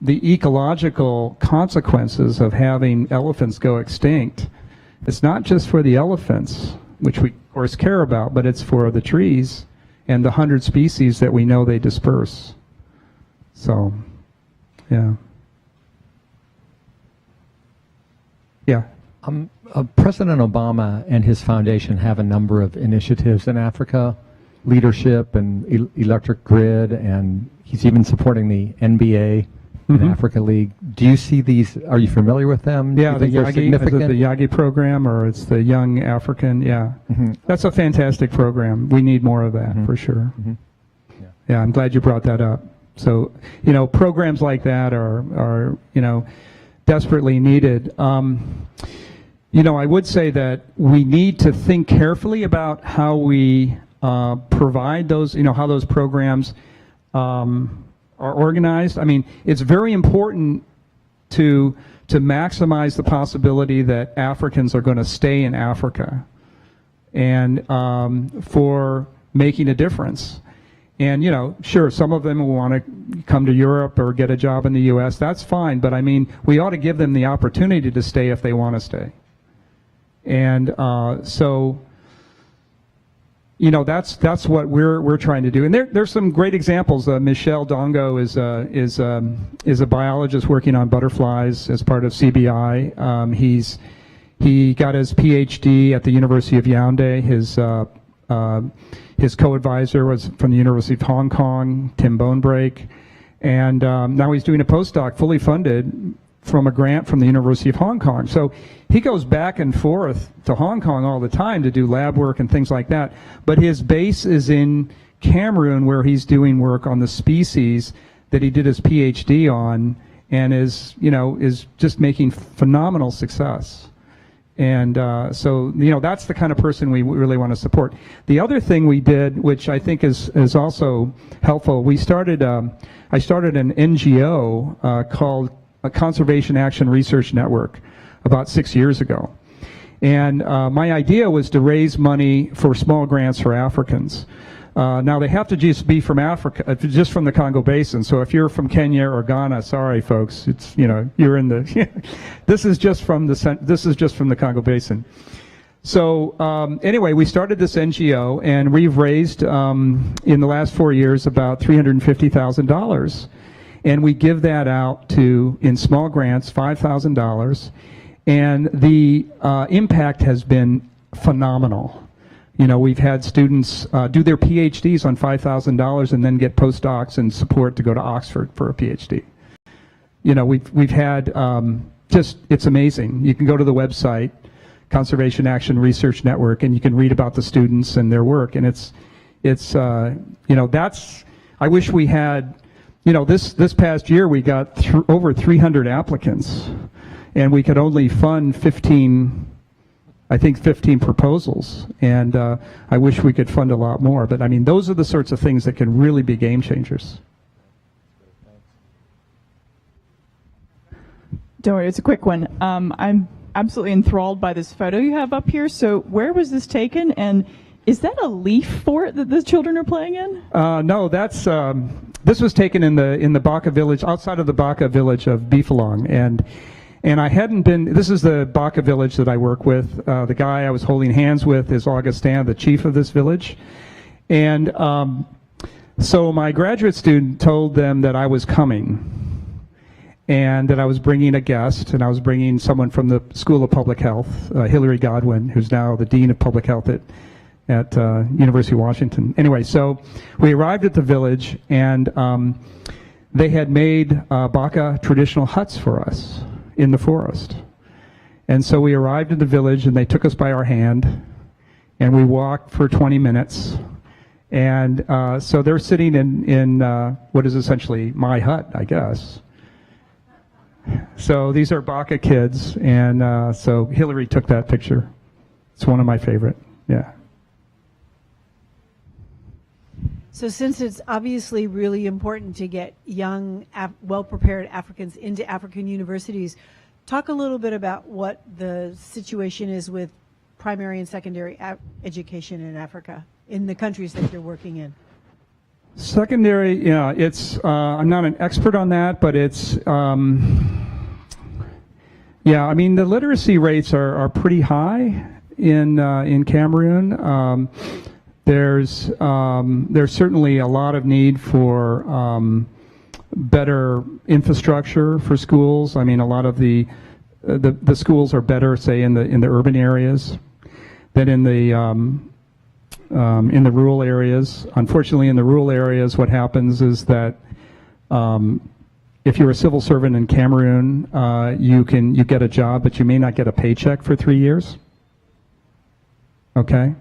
the ecological consequences of having elephants go extinct, it's not just for the elephants, which we, of course, care about, but it's for the trees and the 100 species that we know they disperse. So, yeah. Yeah. President Obama and his foundation have a number of initiatives in Africa, leadership and electric grid, and he's even supporting the NBA and Africa League. Do you see these? Are you familiar with them? Yeah, the Yagi program, or it's the Young African. Yeah, that's a fantastic program. We need more of that for sure. Yeah, I'm glad you brought that up. So, you know, programs like that are you know, desperately needed. You know, I would say that we need to think carefully about how we provide those, you know, how those programs are organized. I mean, it's very important to maximize the possibility that Africans are going to stay in Africa and for making a difference. And, you know, sure, some of them will want to come to Europe or get a job in the U.S. That's fine, but I mean, we ought to give them the opportunity to stay if they want to stay. And so, you know, that's what we're trying to do. And there's some great examples. Michel Dongo is a biologist working on butterflies as part of CBI. He got his PhD at the University of Yaoundé. His co-advisor was from the University of Hong Kong, Tim Bonebrake, and now he's doing a postdoc fully funded from a grant from the University of Hong Kong. So he goes back and forth to Hong Kong all the time to do lab work and things like that. But his base is in Cameroon, where he's doing work on the species that he did his PhD on, and is just making phenomenal success. And so, you know, that's the kind of person we really want to support. The other thing we did, which I think is also helpful, I started an NGO called Conservation Action Research Network about 6 years ago. And my idea was to raise money for small grants for Africans. Now, they have to just be from Africa, just from the Congo Basin. So if you're from Kenya or Ghana, sorry, folks, it's, you know, you're in the. This is just from the Congo Basin. So anyway, we started this NGO, and we've raised in the last 4 years about $350,000, and we give that out in small grants, $5,000, and the impact has been phenomenal. You know, we've had students do their PhDs on $5,000 and then get postdocs and support to go to Oxford for a PhD. You know, we've had it's amazing. You can go to the website, Conservation Action Research Network, and you can read about the students and their work, and it's that's, I wish we had, this past year we got over 300 applicants, and we could only fund 15 proposals, and I wish we could fund a lot more. But I mean, those are the sorts of things that can really be game changers. Don't worry, it's a quick one. I'm absolutely enthralled by this photo you have up here. So where was this taken, and is that a leaf fort that the children are playing in? No, that's this was taken in the Baka Village, outside of the Baka Village of Beefalong, and I hadn't been. This is the Baka Village that I work with. The guy I was holding hands with is Augustin, the chief of this village, and so my graduate student told them that I was coming, and that I was bringing a guest, and I was bringing someone from the School of Public Health, Hillary Godwin, who's now the Dean of Public Health at University of Washington. Anyway, so we arrived at the village, and they had made Baka traditional huts for us in the forest. And so we arrived in the village, and they took us by our hand, and we walked for 20 minutes. And so they're sitting in what is essentially my hut, I guess. So these are Baka kids, and so Hillary took that picture. It's one of my favorite, yeah. So since it's obviously really important to get young, well-prepared Africans into African universities, talk a little bit about what the situation is with primary and secondary education in Africa, in the countries that you're working in. Secondary, yeah, it's, I'm not an expert on that, but it's, yeah, I mean, the literacy rates are pretty high in Cameroon. There's certainly a lot of need for better infrastructure for schools. I mean, a lot of the schools are better, say, in the urban areas than in the rural areas. Unfortunately, in the rural areas, what happens is that if you're a civil servant in Cameroon, you get a job, but you may not get a paycheck for 3 years. Okay,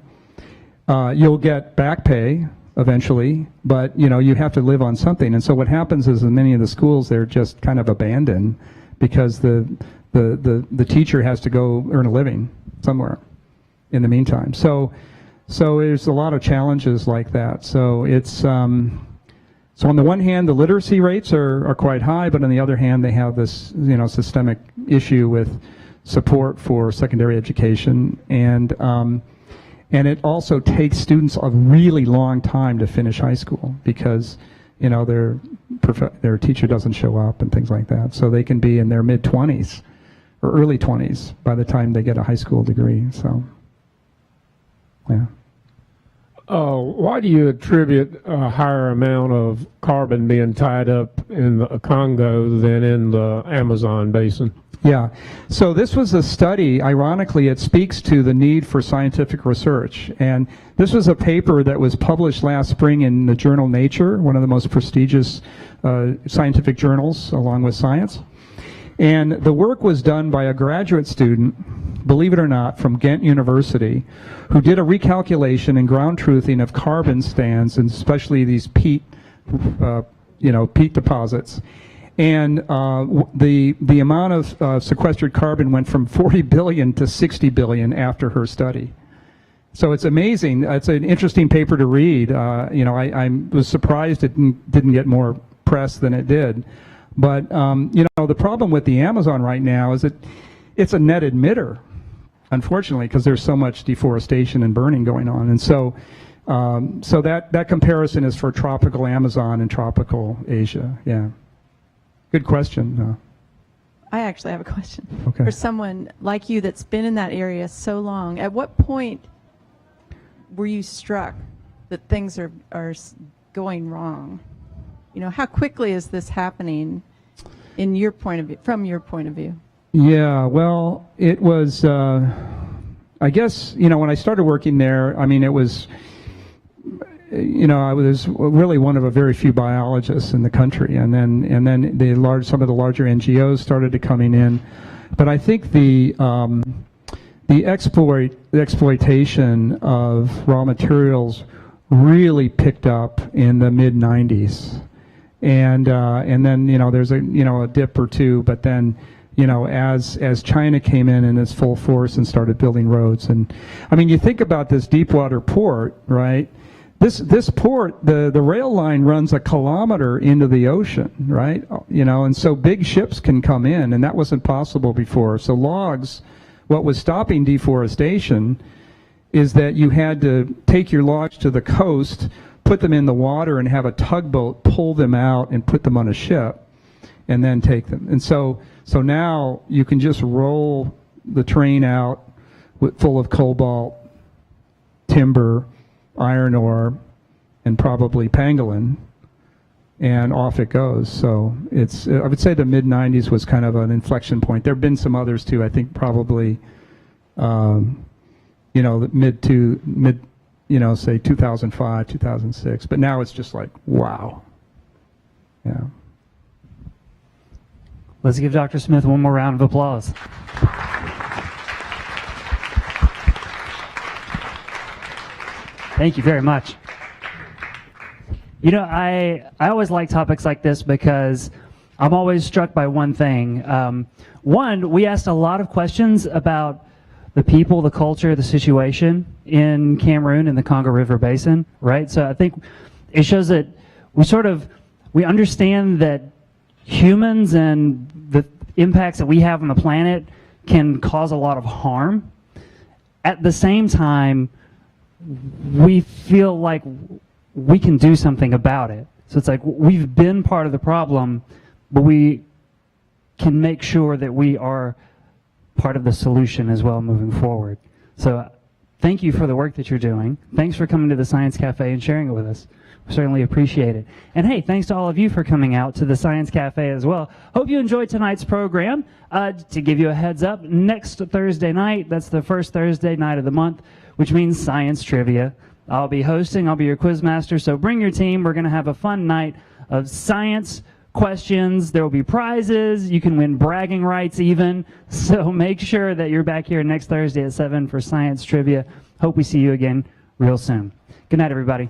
you'll get back pay eventually, but you have to live on something. And so what happens is, in many of the schools, they're just kind of abandoned because the teacher has to go earn a living somewhere in the meantime. So there's a lot of challenges like that. So it's so on the one hand, the literacy rates are quite high, but on the other hand, they have this systemic issue with support for secondary education, and it also takes students a really long time to finish high school because their teacher doesn't show up and things like that. So they can be in their mid-20s or early 20s by the time they get a high school degree. So yeah. Why do you attribute a higher amount of carbon being tied up in the Congo than in the Amazon basin? Yeah, so this was a study, ironically, it speaks to the need for scientific research. And this was a paper that was published last spring in the journal Nature, one of the most prestigious scientific journals along with Science. And the work was done by a graduate student, believe it or not, from Ghent University, who did a recalculation and ground truthing of carbon stands, and especially these peat deposits. And the amount of sequestered carbon went from 40 billion to 60 billion after her study. So it's amazing. It's an interesting paper to read. I was surprised it didn't get more press than it did. But the problem with the Amazon right now is that it's a net emitter, unfortunately, because there's so much deforestation and burning going on. And so that comparison is for tropical Amazon and tropical Asia. Yeah. Good question. I actually have a question. Okay. For someone like you that's been in that area so long, at what point were you struck that things are going wrong? How quickly is this happening in your point of view, from your point of view? Yeah, well, it was, I guess, when I started working there, I mean, it was, I was really one of a very few biologists in the country, and then some of the larger NGOs started coming in, but I think the exploitation of raw materials really picked up in the mid 90s. And then, there's a dip or two, but then, as China came in its full force and started building roads. And I mean, you think about this deepwater port, right? This port, the rail line runs a kilometer into the ocean, right? And so big ships can come in, and that wasn't possible before. So logs, what was stopping deforestation is that you had to take your logs to the coast, put them in the water, and have a tugboat pull them out and put them on a ship, and then take them. And so now you can just roll the train out full of cobalt, timber, iron ore, and probably pangolin, and off it goes. So I would say the mid 90s was kind of an inflection point. There have been some others too. I think probably, the mid, say 2005, 2006. But now it's just like, wow. Yeah. Let's give Dr. Smith one more round of applause. Thank you very much. I always like topics like this because I'm always struck by one thing. One, we asked a lot of questions about the people, the culture, the situation in Cameroon and the Congo River Basin, right? So I think it shows that we understand that humans and the impacts that we have on the planet can cause a lot of harm. At the same time, we feel like we can do something about it. So it's like we've been part of the problem, but we can make sure that we are part of the solution as well moving forward. So thank you for the work that you're doing. Thanks for coming to the Science Cafe and sharing it with us. We certainly appreciate it. And hey, thanks to all of you for coming out to the Science Cafe as well. Hope you enjoyed tonight's program. To give you a heads up, next Thursday night, that's the first Thursday night of the month, which means science trivia. I'll be hosting, I'll be your quiz master, so bring your team. We're going to have a fun night of science questions. There will be prizes. You can win bragging rights even. So make sure that you're back here next Thursday at 7 for science trivia. Hope we see you again real soon. Good night, everybody.